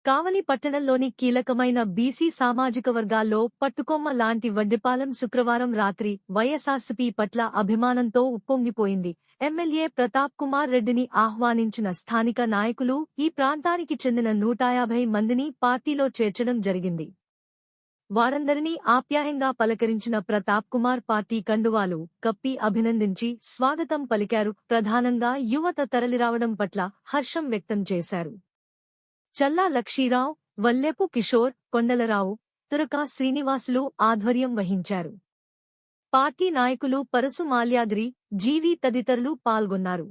కావలి పట్టణంలోని కీలకమైన బీసీ సామాజిక వర్గాల్లో పట్టుకొమ్మ లాంటి వడ్డిపాలెం శుక్రవారం రాత్రి వైఎస్ఆర్సీపీ పట్ల అభిమానంతో ఉప్పొంగిపోయింది. ఎమ్మెల్యే ప్రతాప్ కుమార్ రెడ్డిని ఆహ్వానించిన స్థానిక నాయకులు ఈ ప్రాంతానికి చెందిన 150 మందిని పార్టీలో చేర్చడం జరిగింది. వారందరినీ ఆప్యాయంగా పలకరించిన ప్రతాప్ కుమార్ పార్టీ కండువాలు కప్పి అభినందించి స్వాగతం పలికారు. ప్రధానంగా యువత తరలిరావడం పట్ల హర్షం వ్యక్తం చేశారు. చల్లా లక్షీరావు, వల్లెపు కిషోర్, కొండలరావు, తురకా శ్రీనివాసులు ఆధ్వర్యం వహించారు. పార్టీ నాయకులు పరసు మాల్యాద్రి, జీవి తదితరులు పాల్గొన్నారు.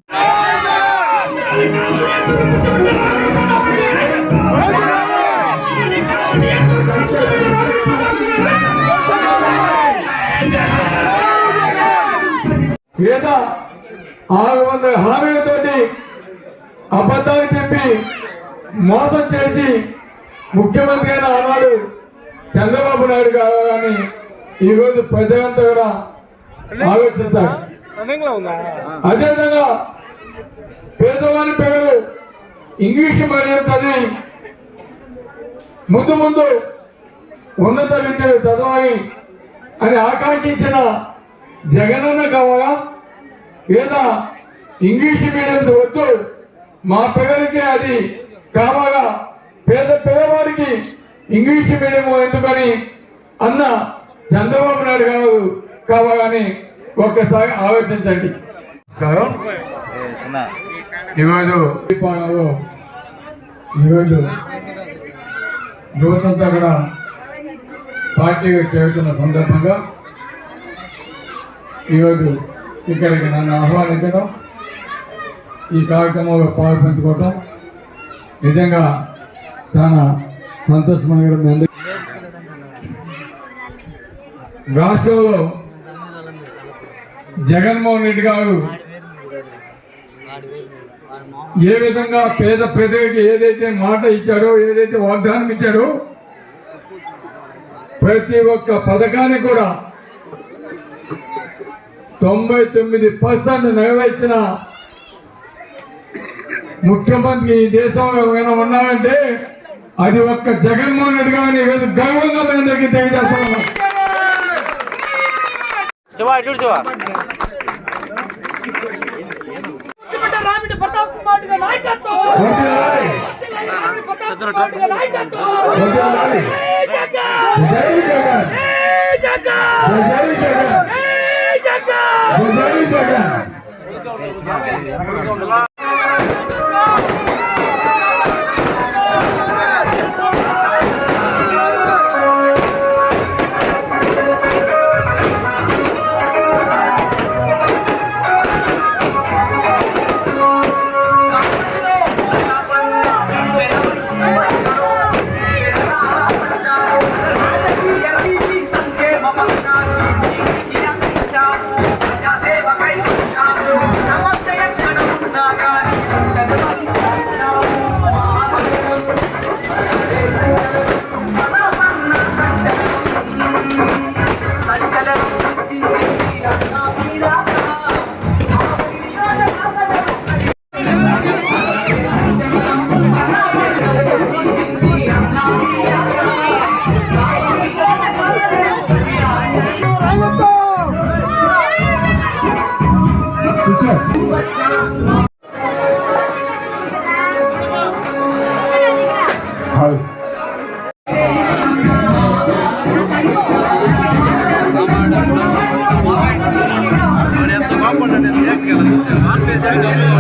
హామీలతోటి అబద్ధాలు చెప్పి మోసం చేసి ముఖ్యమంత్రి అయిన ఆనాడు చంద్రబాబు నాయుడు గారు కానీ ఈరోజు ప్రజలంతా కూడా ఆలోచిస్తారు. అదేవిధంగా పేదవాని పేరు ఇంగ్లీష్ మీడియం చదివి ముందు ముందు ఉన్నత విద్యలు చదవాలి అని ఆకాంక్షించిన జగనన్న కావాలా లేదా ఇంగ్లీష్ మీడియం వద్దు మా పిల్లలకి అది కావాలా పేదవాడికి ఇంగ్లీష్ మీడియం ఎందుకని అన్న చంద్రబాబు నాయుడు గారు కావాలని ఒక్కసారి ఆలోచించండి. ఈరోజు యువతంతా కూడా పార్టీగా చేరుతున్న సందర్భంగా ఈరోజు ఇక్కడికి నన్ను ఆహ్వానించడం, ఈ కార్యక్రమంలో పాల్పంచుకోవటం నిజంగా చాలా సంతోషమైన. రాష్ట్రంలో జగన్మోహన్ రెడ్డి గారు ఏ విధంగా పేద ప్రజలకి ఏదైతే మాట ఇచ్చాడో, ఏదైతే వాగ్దానం ఇచ్చాడో ప్రతి ఒక్క పథకాన్ని కూడా 99% నెరవేర్చిన ముఖ్యమంత్రి ఈ దేశంలో ఏమైనా ఉన్నారంటే అది ఒక్క జగన్మోహన్ రెడ్డి గారిని గర్వంగా మేము దగ్గర తెలియజేస్తున్నాం. Gracias.